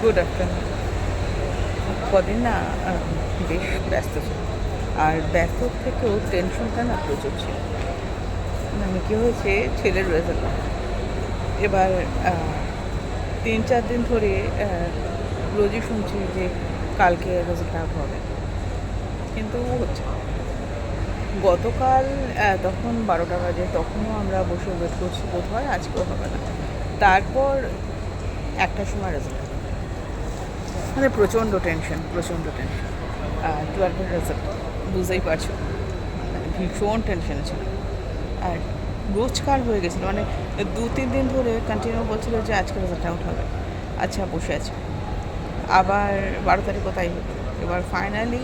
Good afternoon. কদিন না বেশ ব্যস্ত ছিল, আর ব্যস্ত থেকেও টেনশনটা না প্রচুর ছিল। মানে কী হয়েছে, ছেলের রেজাল্ট এবার 3-4 দিন ধরে রোজই শুনছি যে কালকে রেজাল্ট আউট হবে, কিন্তু হচ্ছে না। গতকাল তখন 12টা বাজে, তখনও আমরা বসে ওয়েট করছি, বোধ হয় আজকেও হবে না। তারপর 1টার সময় রেজাল্ট, মানে প্রচণ্ড টেনশন, প্রচণ্ড টেনশন। 12-এর রেজাল্ট বুঝতেই পারছো, মানে ভীষণ টেনশনে ছিল। আর রোজকার হয়ে গেছিলো, মানে 2-3 দিন ধরে কন্টিনিউ বলছিল যে আজকে রেজাল্ট আউট হবে। আচ্ছা, বসে আছে। আবার 12 তারিখও তাই হতো। এবার ফাইনালি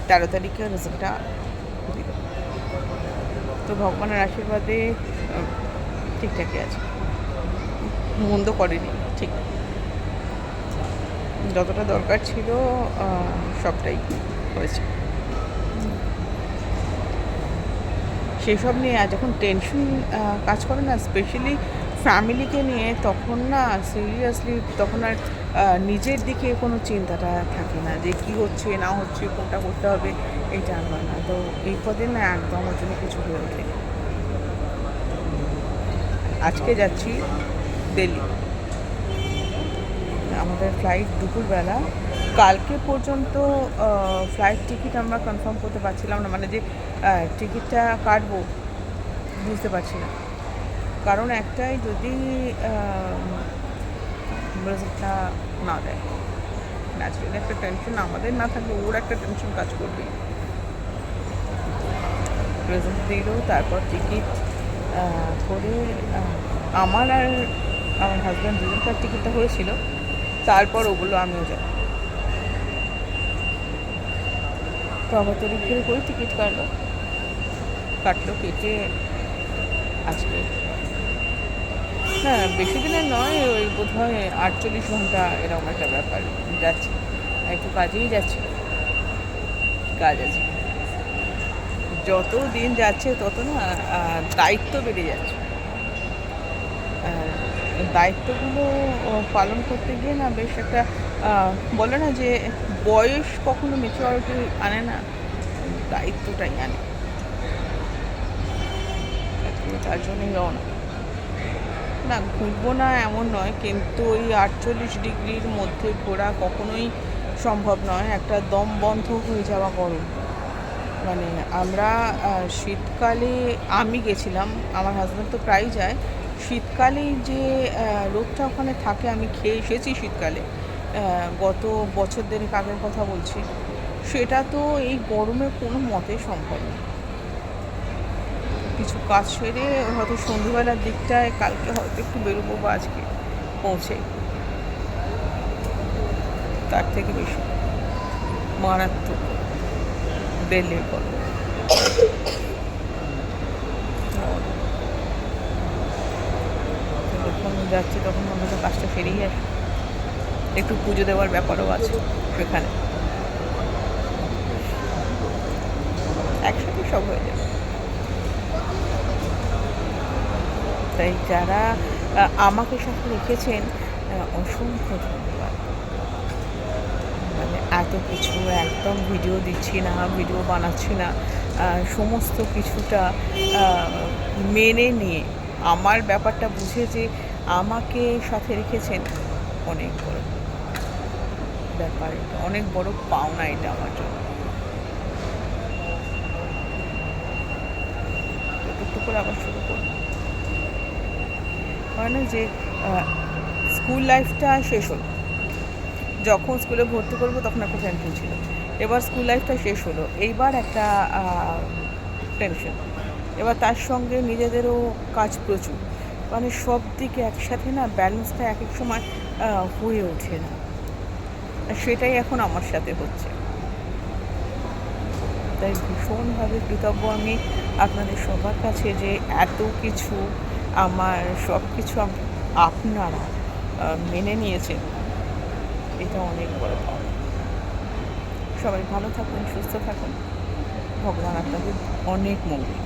13 তারিখে রেজাল্টটা দিল। তো ভগবানের আশীর্বাদে ঠিকঠাকই আছে, মন্দ করেনি, ঠিক যতটা দরকার ছিল সবটাই হয়েছে। সেসব নিয়ে যখন টেনশন কাজ করে না, স্পেশালি ফ্যামিলিকে নিয়ে, তখন না সিরিয়াসলি তখন আর নিজের দিকে কোনো চিন্তাটা থাকে না যে কী হচ্ছে না হচ্ছে, কোনটা করতে হবে, এটা আর হয় না। তো এই কদিন না একদম ওর জন্য কিছু হয়ে ওঠে। আজকে যাচ্ছি দিল্লি, আমাদের ফ্লাইট দুপুরবেলা। কালকে পর্যন্ত ফ্লাইট টিকিট আমরা কনফার্ম করতে পারছিলাম না, মানে যে টিকিটটা কাটবো বুঝতে পারছি না। কারণ একটাই, যদি রেজাল্টটা না দেয়, ন্যাচারালি একটা টেনশন আমাদের না থাকলে ওর একটা টেনশন কাজ করবেই। রেজাল্ট দিল, তারপর টিকিট করে আমার আর আমার হাজব্যান্ড দুজনকার টিকিটটা হয়েছিল, তারপর ওগুলো আমিও যাই। তো আবার তড়িঘড়ি করে টিকিট কাটলো, কেটে আজকে, হ্যাঁ বেশি দিনের নয়, ওই বোধ হয় 48 ঘন্টা এরকম একটা ব্যাপার যাচ্ছে। একটু কাজেই যাচ্ছে, কাজ আছে। যত দিন যাচ্ছে তত না দায়িত্ব বেড়ে যাচ্ছে। দায়িত্বগুলো পালন করতে গিয়ে না বেশ একটা, বলে না যে বয়স কখনো ম্যাচুরিটি আনে না, দায়িত্বটাই আনে। তার জন্যই রওনা। না ঘুরবো না এমন নয়, কিন্তু ওই 48 ডিগ্রির মধ্যে ঘোরা কখনোই সম্ভব নয়। একটা দম বন্ধ হয়ে যাওয়া গরম। মানে আমরা শীতকালে আমি গেছিলাম, আমার হাজব্যান্ড তো প্রায়ই যায়। শীতকালে যে রোদটা ওখানে থাকে, আমি খেয়ে এসেছি শীতকালে, গত বছর দেড়েক আগের কথা বলছি। সেটা তো এই গরমে কোনো মতে সম্ভব না। কিছু কাজ সেরে হয়তো সন্ধ্যেবেলার দিকটায় কালকে হয়তো একটু বেরোবো, বা আজকে পৌঁছে, তার থেকে বেশি মারাত্মক দিল্লির গরম। যখন যাচ্ছি তখন মনে হলো কাজটা ফেরেই আসে, একটু পুজো দেওয়ার ব্যাপারও আছে সেখানে, একসাথে সব হয়ে যাবে। তাই যারা আমাকে সাথে রেখেছেন, অসংখ্য ধন্যবাদ। মানে এত কিছু, একদম ভিডিও দিচ্ছি না, ভিডিও বানাচ্ছি না, সমস্ত কিছুটা মেনে নিয়ে আমার ব্যাপারটা বুঝে যে আমাকে সাথে রেখেছেন, অনেক বড় ব্যাপার, এটা অনেক বড় পাওনা এটা আমার জন্য। একটু করে আবার শুরু করব, হয় না যে স্কুল লাইফটা শেষ হলো, যখন স্কুলে ভর্তি করবো তখন একটা টেনশন ছিল, এবার স্কুল লাইফটা শেষ হলো, এইবার একটা টেনশন, এবার তার সঙ্গে নিজেদেরও কাজ প্রচুর, মানে সব দিকে একসাথে না ব্যালেন্সটা এক এক সময় হয়ে ওঠে না। সেটাই এখন আমার সাথে হচ্ছে। তাই ভীষণভাবে কৃতজ্ঞ আমি আপনাদের সবার কাছে যে এত কিছু, আমার সব কিছু আপনারা মেনে নিয়েছেন, এটা অনেক বড় পাওয়া। সবাই ভালো থাকুন, সুস্থ থাকুন, ভগবান আপনাদের অনেক মঙ্গল।